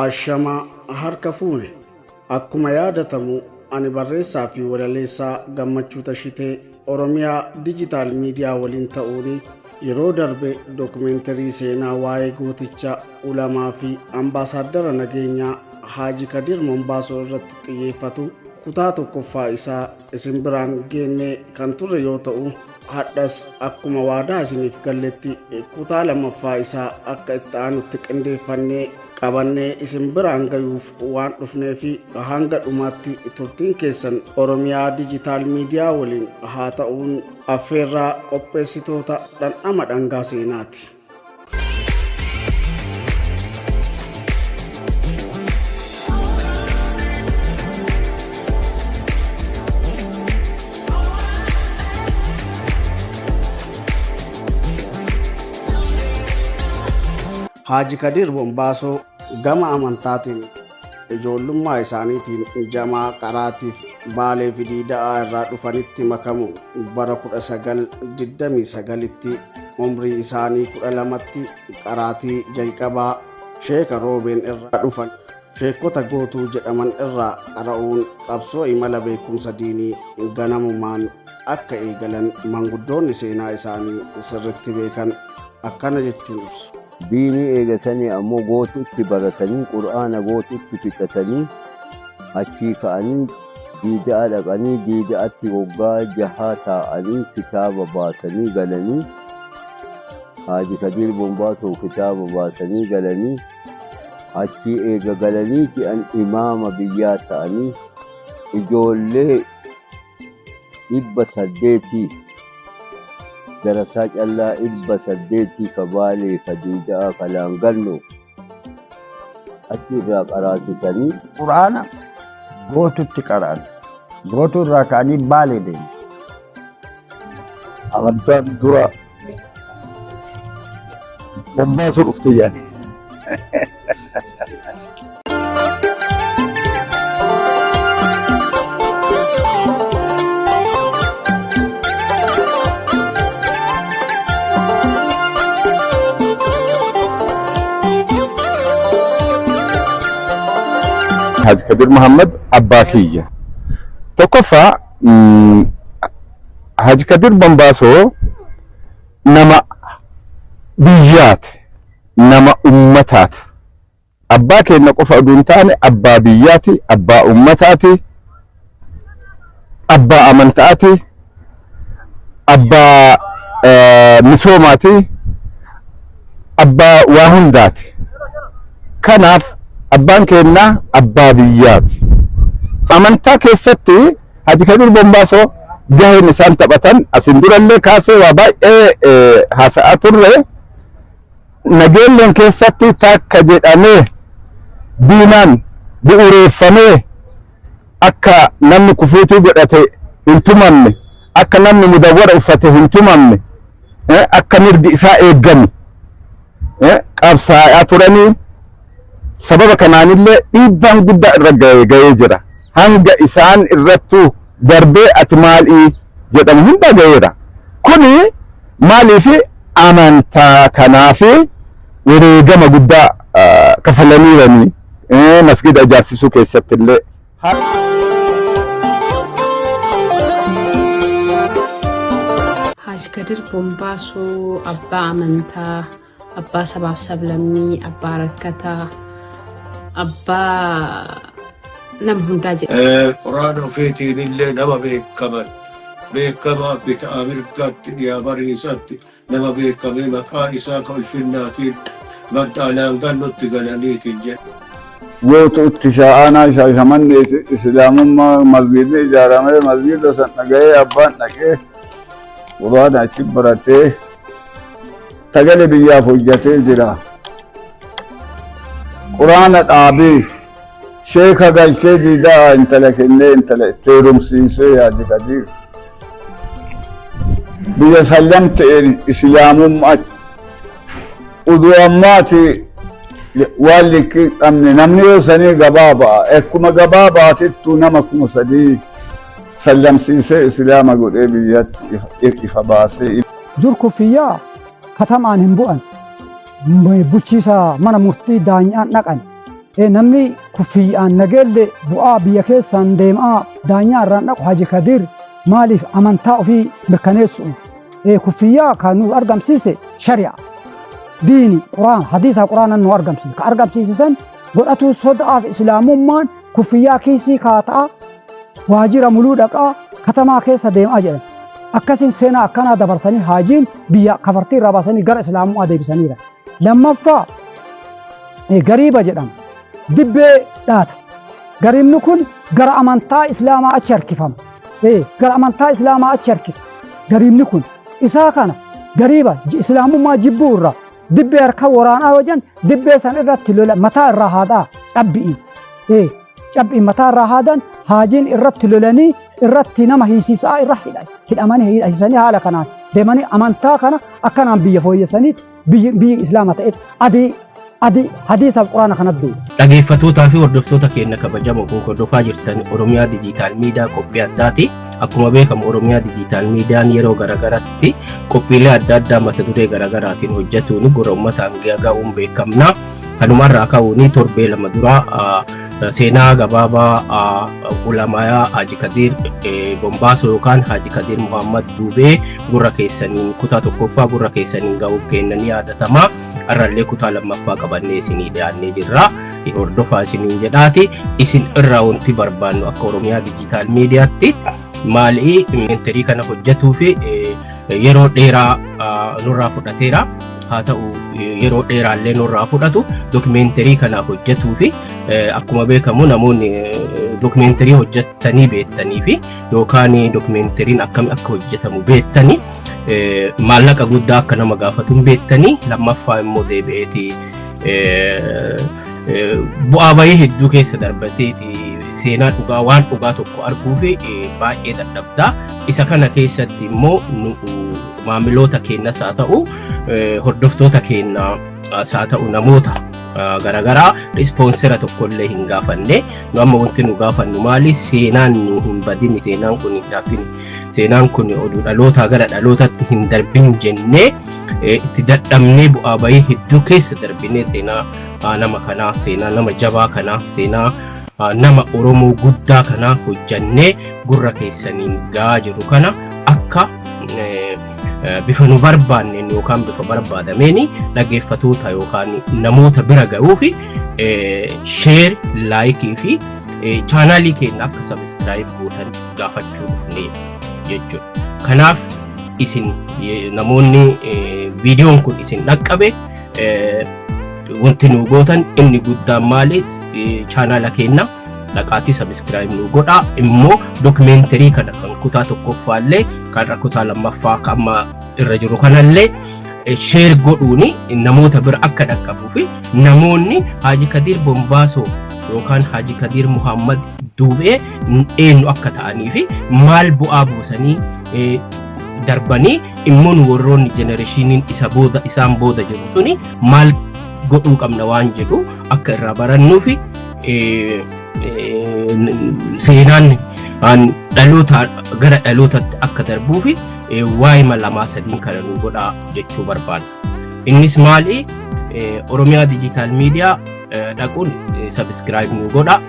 Ashama harka fuune akkuma yaadatamu ani barreessaa fi walaleessaa Gammachuu Tashitee Oromiyaa Digital Media waliin ta'uun yeroo darbe dokumeentarii seenaa waa'ee gooticha ulamaa fi ambaasaadara nageenyaa Haaji Kadir Mombaasoo irratti xiyyeeffatu kutaa tokkoffaa isaa isin biraan geennee kan turre yoo ta'u, hadhas akkuma waadaa isiniif galletti kutaa lammaffaa isaa akka itti aanutti qindeeffannee qabannee isin biraan gayuuf waan dhufnee fi hanga dhumaatti turtiin keessan Oromiyaa Digital Media waliin haa ta'uun affeerraa qopheessitoota dhandhama dhangaa seenaati. Haaji Kadir Mombaasoo gama amantaatiin ijoollummaa isaaniitiin jamaa qaraatiif Baalee fi Diida'aa irraa dhufanitti makamu bara 1929tti umrii isaanii 12tti qaraatii jalqabaa Sheeka Roobeen irraa dhufan sheekota gootuu jedhaman irraa qara'uun qabsoo imala beekumsa diinii ganamumaan akka eegalan manguddoonni seenaa isaanii sirriitti beekan akkana jechuun ibsu. Diinii eegasanii ammoo gootuutti baratanii qur'aana gootuutti fixatanii achii ka'anii Diida'a dhaqanii Diida'atti waggaa 6 taa'anii kitaaba baasanii galanii Haaji Kadir Mombaasoo kitaaba baasanii galanii achii eega galanii ji'an imaama biyyaa ta'anii ijoollee 800 darasaa callaa 800 ka Baalee ka Diida'aa ka Laangalnoo achi irraa qaraasisanii quraana gootutti qara'an. Gootuu irraa ka'anii Baalee deemu. Amantaan dura Mombaasoo dhufte yaani. Haaji Kadir Muhammad abbaa kiyya. Tokkoffaa Haaji Kadir Mombaasoo nama biyyaati, nama ummataati. Abbaa keenya qofa oduu hin taane abbaa biyyaati, abbaa ummataati, abbaa amantaati, abbaa misoomaati, abbaa waa hundaati. Kanaaf abbaan keenya abbaa biyyaati. Amantaa keessatti Haaji Kadir Mombaasoo gaheen isaan taphatan asin durallee kaasee waa baay'ee haasa'aa turre. Nageelleen keessatti takka jedhamee diinaan bu'uureeffamee akka namni kufuutuu godhate hin tumamne, akka namni mudawwara uffate hin tumamne, akka mirgi isaa eeggame qabsaa'aa turanii. Sababa kanaanillee dhiibbaan guddaa irra ga'ee jira. Hanga isaan irrattuu darbee ati maalii jedhamu hunda ga'eera. Kuni maaliif amantaa kanaafi wareegama guddaa kafalaniiranii masgida ijaarsisuu keessatti illee. Haaji Kadir Mombaasoo abbaa amantaa, abbaa sabaaf sablammii, abbaa rakkataa, abbaa nama hundaa jedhama. Quraana ofiitiin illee nama beekamaa bitaa mirgaatti dhiyaa bariisatti nama beekamee maqaa isaa ka ulfinnaatiin madda Laangalnootti galaniitiin jedha. Gootuutti sha'aanaa shaashamanni islaamummaa masgidni ijaaramee masgida san dhaga'ee abbaan dhaqee quraana achi baratee tagale biyyaaf hojjetee jira. Quraana dhaabii sheeka galchee Diida'aa intala kennee intala itti heerumsiisee Haaji Kadir biyya sallam ta'e islaamummaatti uduu ammaati waan likkii qabne namni yoo sanii gabaa ba'a. Akkuma gabaa baatittuu nama 3,000 sallamsiisee islaama godhee biyyatti ifa baasee. Dur kuffiyyaa katamaan hin bu'an. Bulchiisa mana murtii daanyaan dhaqan. namni kuffiyaan nageelle bu'aa biyya keessaan deemaa daanyaa irraan dhaqu Haji Kadir maaliif amantaa ofii mirkaneessu kuffiyyaa kan nu argamsiise shari'a diini quraan hadiisa quraana nu argamsiise ka argamsiisan godhatu sodaaf islaamummaan kuffiyyaa kiisii kaataa waajira muluu dhaqaa katamaa keessa deemaa jedhan akkasin seenaa akkanaa dabarsanii haajiin biyya kafartii irraa baasanii gara islaamummaa deebisaniira. Lammaffaa gariiba jedhama dibbee dhaata gariibni kun gara amantaa islaamaa achi harkifama gara amantaa islaamaa achi harkisa gariibni kun isaa kana gariiba islaamummaa jibbuu irraa dibbee harka waraanaa wajan dibbee san irratti lola mataa irraa haadhaa cabbii mataa irraa haadan haajiin irratti lolanii irratti nama hiisisaa irra hidhamanii hidhasisanii haala kanaan deemanii amantaa kana akkanaan biyya fooyyessanii biyyi islaama ta'etti hadiisa quraana kanatti dhageeffattootaa fi hordoftoota keenya kabajamoo kun hordofaa jirtan Oromiyaa Dijiitaal Miidiyaa qophii addaati. Akkuma beekamu Oromiyaa Dijiitaal Miidiyaan yeroo garaagaraatti qophiilee adda addaa mata duree garaagaraatiin hojjetuun gurra uummataan ga'uun beekamna. Kanumarraa ka'uun torbee lama duraa seenaa gabaabaa ulamayaa Haji Kadir Bombaasoo yookaan Haji Kadir Muhammad Duubee gurra keessaniin kutaa tokkoffaa gurra keessaniin ga'uun keenya ni yaadatama. Arrallee kutaa lammaffaa qabannee isinii dhiyaannee jirra. Hordofaa isiniin jedhaati. Isin irraa wanti barbaannu akka Oromiyaa Dijiitaal Miidiyaatti maalii inventerii kana hojjetuu fi yeroo dheeraa nurraa fudhateera. Haa ta'u yeroo dheeraallee nurraa fudhatu dokumenterii kana hojjetuu fi akkuma beekamu namoonni dokumenterii hojjetanii beektanii fi yookaan dokumenteriin akkami akka hojjetamu beektanii maallaqa guddaa akka nama gaafatu beektanii lammaffaa immoo deebi'eeti bu'aa bahii hedduu keessa darbateeti seenaa dhugaa waan dhugaa tokko arguu fi baay'ee dadhabdaa. Isa kana keessatti immoo maamiloota keenyas haa ta'u hordoftoota keenyas haa ta'u namoota garaagaraa ispoonsera tokkollee hin gaafanne. Nu amma wanti nu gaafannu maali seenaan nu hin badin seenaan kun hin dafin seenaan kun oduu dhalootaa gara dhalootatti hin darbin jennee itti dadhabnee bu'aa bahii hedduu keessa darbinee seenaa nama kanaa seenaa nama jabaa kanaa seenaa nama Oromoo guddaa kana hojjannee gurra keessaniin ga'aa jiru kana akka bifa nu barbaanne yookaan bifa barbaadameen dhaggeeffattoota yookaan namoota bira ga'uu fi sheer laayikii fi chaanaalii keenya akka sabskiraayib gootan gaafachuu dhufne jechuudha. Kanaaf isin namoonni viidiyoon kun isin dhaqqabe wanti nu gootan inni guddaan maali chaanaala keenya dhaqaatii sabskiraayib nu godhaa immoo dokumenterii kana kan kutaa tokkoffaallee kan kutaa lammaffaa amma irra jiru kanallee sheer godhuuni namoota bira akka dhaqqabuu fi namoonni Haji Kadir Bombaasoo yookaan Haji Kadir Muhammad Duubee eenyu akka ta'anii fi maal bu'aa buusanii darbanii immoo warroonni jenereeshiniin isaan booda jiru suni maal godhuu qabna waan jedhu akka irraa barannuu fi seenaan dhaloota gara dhalootatti akka darbuu fi waa'ee malamaa sadiin kana nu godhaa jechuu barbaada. Innis maali Oromiyaa Dijiitaal Miidiyaa dhaquun sabskiraayib nu godhaa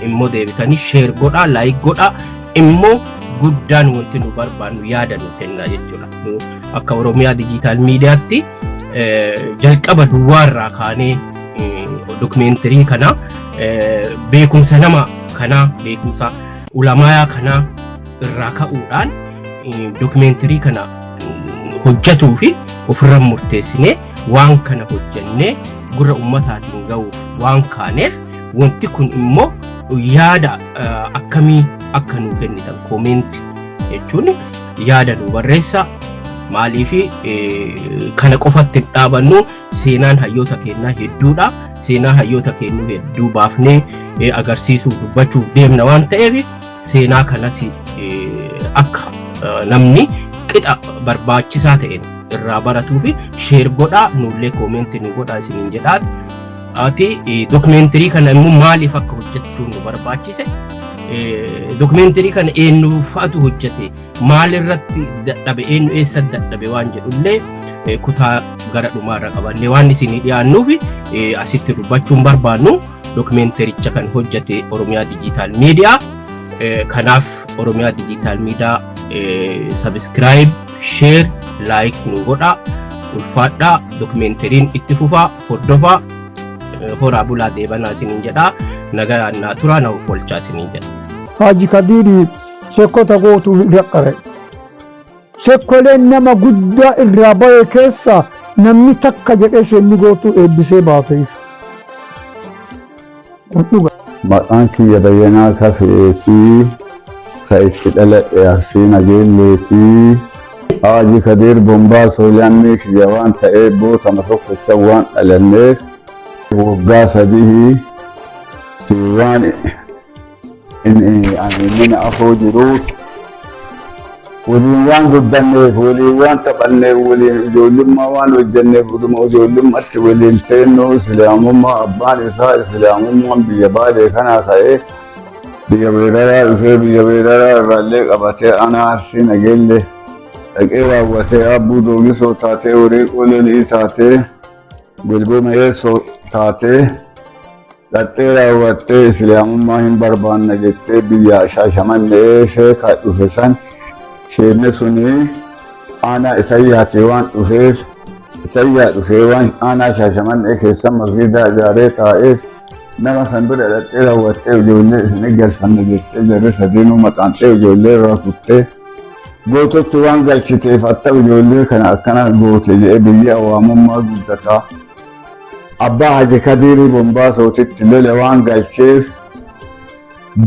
immoo deebitanii sheer godhaa laayik godhaa immoo guddaan wanti nu barbaannu yaada nu kennaa jechuudha. Akka Oromiyaa Dijiitaal Miidiyaatti jalqaba duwwaarraa kaanee dokumenterii kana beekumsa nama kana beekumsa ulamayaa kana irraa ka'uudhaan dokumenterii kana hojjetuu fi ofirra murteessinee waan kana hojjennee gurra ummataatiin ga'uuf waan kaaneef wanti kun immoo yaada akkamii akka nu kennitan koomenti jechuun yaada nu barreessaa. Maaliif kana qofatti dhaabannu seenaan hayyoota keenyaa hedduudha. Seenaa hayyoota keenyaa hedduu baafnee agarsiisuuf dubbachuuf deemna waan ta'eef seenaa kanas akka namni qixa barbaachisaa ta'een irraa baratuu fi sheer godhaa nullee koomenti nu godhaa isiniin jedhaati. Ati dokumenterii kana immoo maaliif akka hojjechuu nu barbaachise dokumenterii kana eenyufaatu hojjete maal irratti dadhabe eenyu eessa dadhabe waan jedhullee kutaa gara dhumaarra qabannee waan isinii dhiyaannuuf asitti dubbachuun barbaannu dokumentaricha kan hojjate Oromiyaa Digital Media. Kanaaf Oromiyaa Digital Media subscribe, share, like nu godha. Ulfaadhaa dokumentariin itti fufaa hordofaa horaa bulaa deebanaa isiniin jedha. Nagaa naa turaa na oolchaa isiniin jedha. Haji Kadiri sekkota gootu dhaqqare. Sekkoleen nama guddaa irraa ba'e keessa namni takka jedhee shenni gootu eebbisee baasees. Maqaan kiyya Bayyanaa Kafeetii ka itti dhaladhe Arsii Nageelleetii. Haji Kadir Bombaasoo lammii kiyya waan ta'eef bootama tokkocha waan dhalanneef waggaa sadii waan inni afoo jiruuf waliin waan guddanneef waliin waan taphanneef waliin ijoollummaa waan hojjenneef dhuma ijoollummaatti waliin teennoo islaamummaa abbaan isaa islaamummaan biyya Baalee kanaa ka'ee biyya Beeraraa dhufee biyya Beeraraa irraallee qabatee ana Arsii Nageellee dhaqee raawwatee Abbuu Doogisoo taatee Wareeqoo Lolii taatee Bilboo Me'eessoo taatee dhattee raawwattee islaamummaa hin barbaanna jettee biyya Shaashamannee sheekaa dhufe san sheenne suni aanaa Isayyaatee waan dhufeef Isayyaa dhufee waan aanaa Shaashamannee keessa masgiida ijaaree taa'eef nama san bira dhattee raawwattee ijoollee isin galfanna jettee jarri sadiinuu maxaanxee ijoollee irraa kuttee goototti waan galchiteef akka ijoollee kana akkana goote jedhee biyya awaamummaa guddataa. Abbaa Haji Kadirii Bombaasootitti lola waan galcheef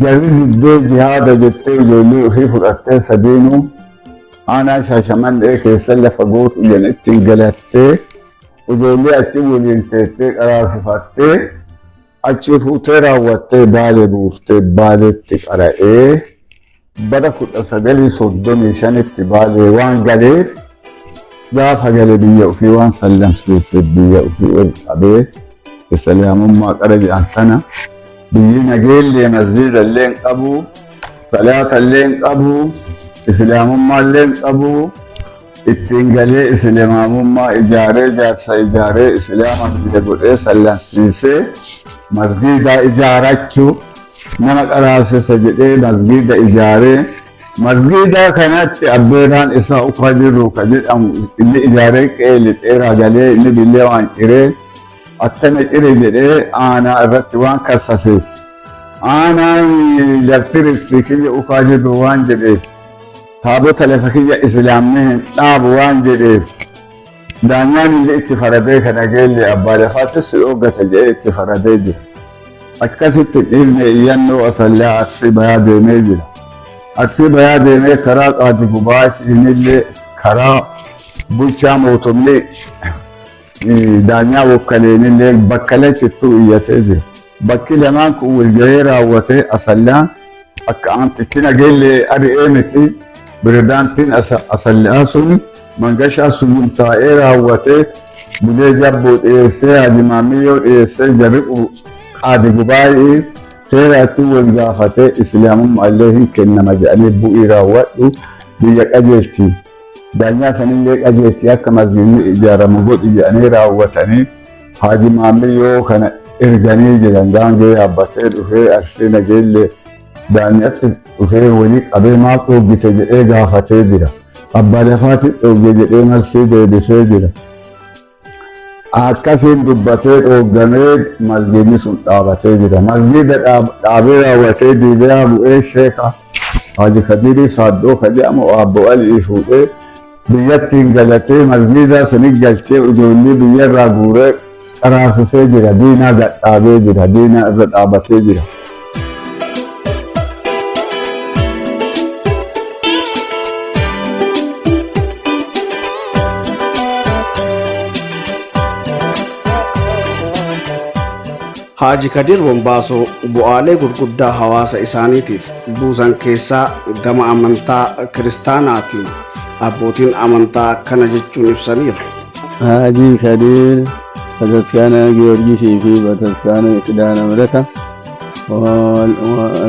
jarri diddee jihaada jettee ijoollee ofii fudhattee sadiinuu aanaa Shaashamannee keessa lafa gootu jan ittiin galattee ijoollee achi waliin teettee qaraasifattee achi fuutee raawwattee Baalee buuftee Baaleetti qara'ee bara 1935tti Baalee waan galeef gaafa gale biyya ofii waan sallamsuuf biyya ofii ol qabee islaamummaa qara jedhan sana biyyi Nageellee masjiida illee hin qabu, salaata illee hin qabu, islaamummaa illee hin qabu. Ittiin galee islaamummaa ijaaree jaarsa ijaaree islaama biyya godhee sallamsiisee masjiida ijaarachuu nama qaraasisa jedhee masjiida ijaaree masjiida kanatti abbeeraan isaa uffaa jiru ka jedhamu inni ijaaree qeeli dheeraa galee inni billee waan ciree akkana cire jedhee aanaa irratti waan kassaseef aanaan laftirifti kiyya uffaa jiru waan jedheef taabota lafa kiyya islaamni hin dhaabu waan jedheef daanyaan illee itti faradee kan Nageellee abbaa lafaattis dhoggata jedhee itti faradee jira. Akkasitti dhiirri iyyannoo asallaa Arsii bayaa deemee jira. Arsii bayaa deemee karaa Qaadi Gubaa illee karaa bulchaa mootummaa daanyaa wokkaleenillee bakka lachittuu iyyatee jira. Bakki lamaan kun walgahii raawwatee asallaan akka aantichi Nageellee ari'ee miti pirezidaantiin asallaa sun mangashaa sun taa'ee raawwatee bulee jabboo dhiyeessee Haji Maamiyyoo dhiyeessee jarri Qaadi Gubaa'ii seeraatti wal gaafatee islaamummaa illee hin kennama jedhanii bu'ii raawwadhu biyya qajeelchi. Daanyaa sanillee qajeelchi akka masjiidni ijaaramu godhi jedhanii raawwatanii Haji Maamiyyoo kana erganii jiran gaangee yaabbatee dhufee Arsii Nageellee daanyaatti dhufee walii qabee maal dhoggite jedhee gaafatee jira. Abbaa lafaatti dhogge jedhee marsii deebisee jira. Akkasiin dubbatee dhooggamee masjiidni sun dhaabatee jira. Masjiida dhaabee raawwatee diidaa bu'ee sheeka Haji Kadirii Saaddoo ka jedhamu Abbo Alii fuudhee biyyattiin galatee masjiida suni galchee ijoollee biyyarraa guuree qaraasisee jira. Diinaa gadhaabee jira. Diinaa irra dhaabatee jira. Haji Kadir Bombaasoo bu'aalee gurguddaa hawaasa isaaniitiif buusan keessaa gama amantaa kiristaanaatiin abbootiin amantaa akkana jechuun ibsaniiru. Haji Kadir bataskaana Giyoorgisii fi bataskaana Kidaana Mirata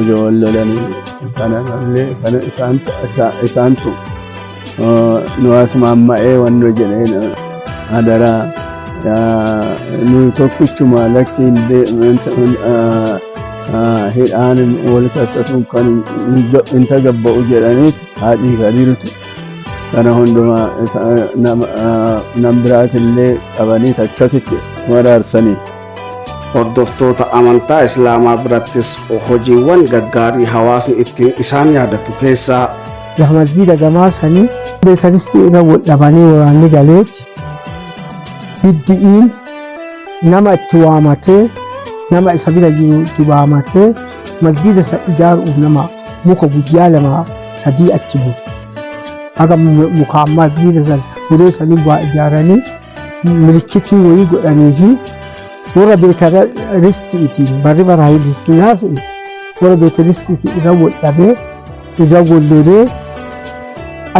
ijoollolanii kana isaantu nu asmaamma'ee wanno jedheen adaraa tokkichuma lakkiin hidhaan wal kassasuun kan hin tagabba'u jedhaniif haadhii Kadiirtu kana hundumaa nam biraatillee qabanii akkasitti maraarsanii. Hordoftoota amantaa Islaamaa birattis hojiiwwan gaggaarii hawaasni ittiin isaan yaadatu keessaa masjiida gamaasanii beekanisti irra wal dhabanii waraanni galeetti diddi'iin nama itti waamatee nama isa bira jiru itti waamatee masjiida isa ijaaruuf nama muka guyyaa 2-3 achi bulu. Haga mukaan masjiida sana muree sanii waa ijaaranii milikitii wayii godhanii fi warra beekaristiitiin barri baraayilisiinaas warra beekaristiitiin irra wal dhabee irra wal lolee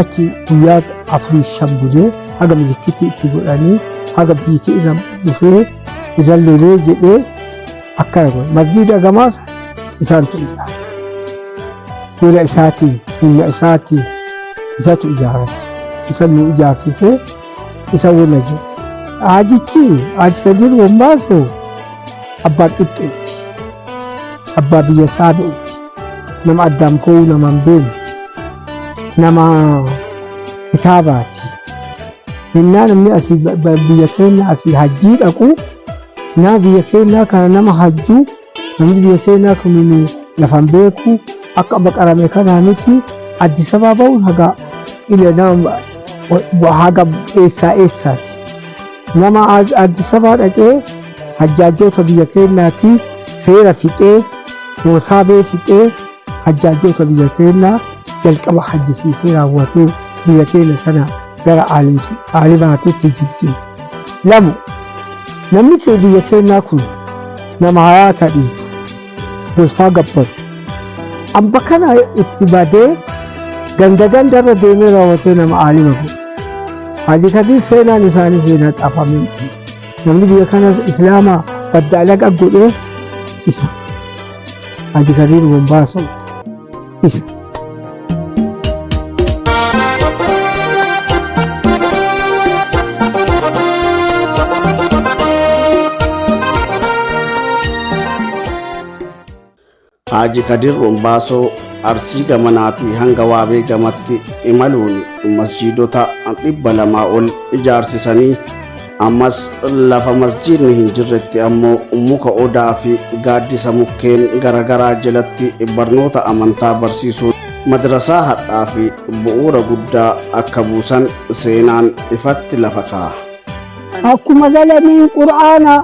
achi guyyaa 4-5 bulee haga milikitii itti godhanii haga biitii irra dhufee irra lolee jedhee akkana godhe. Masjiida gamaas isaantu ijaara. Fuula isaatiin humna isaatiin isatu ijaara. Isa nu ijaarsisee isa wala jedhe. Haaji Kadiir Wambaasoo abbaa qixxeeti. Abbaa biyya saabeeti. Nama addaan fo'uu nama hin beekne. Nama kitaabaati. Innaa namni asii biyya keenya asii hajjii dhaqu naa biyya keenya kana nama hajjuu namni biyya keenya kun lafan beeku akka baqarame kanaa miti Addis Ababaa ba'uun haga ila nama haga eessaati. Nama Addis Ababaa dhaqee hajjaajota biyya keenyaati seera fixee moosaabee fixee hajjaajota biyya keenyaa jalqaba hajjisiisee raawwatee biyya keenya kana gara aalimaatiitti jijjiire. Lamu namni biyya keenyaa kun nama hayaata dhiitu Gosfaa Gabbaru amma kana itti badee ganda irra deemee raawwatee nama aalima godhe. Haaji Kadiir seenaan isaanii seenaa xaafameentii. Namni biyya kana Islaamaa badda alaqa godhee isa. Haaji Kadiir Wambaasoo isa. Haaji Kadiir Wambaasoo Arsii gamanaatii hanga Waabee gamatti imaluun masjiidota 200 ol ijaarsisanii ammas lafa masjiidni hin jirretti ammoo muka odaa fi gaaddisa mukkeen garagaraa jalatti barnoota amantaa barsiisuun madrasaa hadhaa fi bu'uura guddaa akka buusan seenaan ifatti lafa kaa'a. Akkuma galanii qur'aana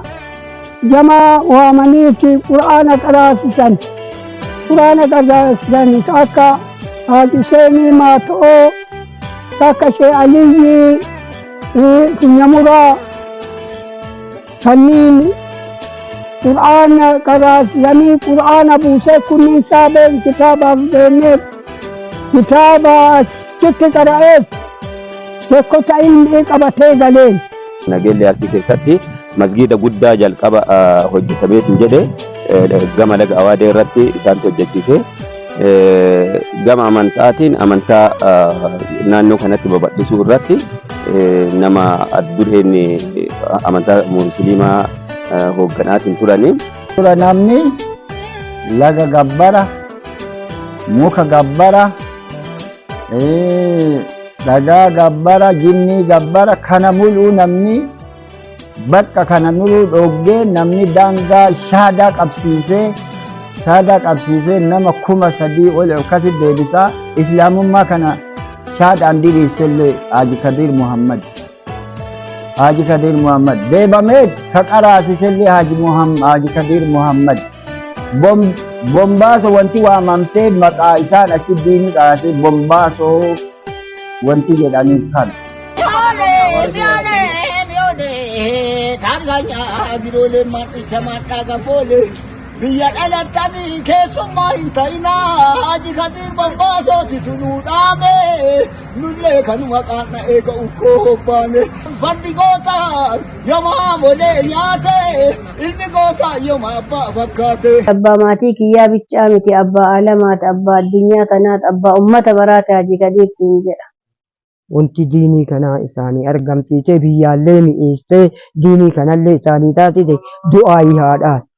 jamaa waamaniiti qur'aana qaraasisan. Qur'aana qaraasisan akka Haaji Huseenii Maatoo akka Shee Aliyyi Kunyamuraa sanniin qur'aana qaraasisanii qur'aana buusee kunniin saabeen kitaabaaf deemee kitaaba achitti qara'eef jekkota ilmii qabatee galeen. Nageellee Arsii keessatti masgiida guddaa jalqaba hojjetameetiin jedhe gama laga Awaadee irratti isaantu hojjechiise. Gama amantaatiin amantaa naannoo kanatti babal'isuu irratti nama addureen amantaa musliimaa hoogganaatiin turanii. Namni laga gabbara, muka gabbara, dhagaa gabbara, jinnii gabbara kana mul'uu namni bakka kana mul'uu dhoggee namni daangaa shaadaa qabsiisee nama 3,000 ol akkasitti deebisaa islaamummaa kana shaadaan diriirsellee Haaji Kadiir Muhammad. Haaji Kadiir Muhammad deebamee ka qaraasisellee Haaji Kadiir Muhammad. Bombaaso wanti waamamtee maqaa isaan achi diini qaasee Bombaaso wanti jedhaniif kan. Biyya dhalattanii keessummaa hin ta'inaa Haaji Kadiir Bombaasooti tunuu dhaame nullee kanuma qaanna eega ukkoo hobbaane fardi gootaan yooma molee nyaate ilmi gootaan yooma abbaa fakkaate. Abbaa maatii kiyyaa bichaa miti abbaa alamaati abbaa addunyaa tanaati abbaa ummata baraate Haaji Kadiir siin jedha. wanti diinii kanaa isaanii argamsiisee biyyaallee mi'eessee diinii kanallee isaanii taasise du'aa haadhaati.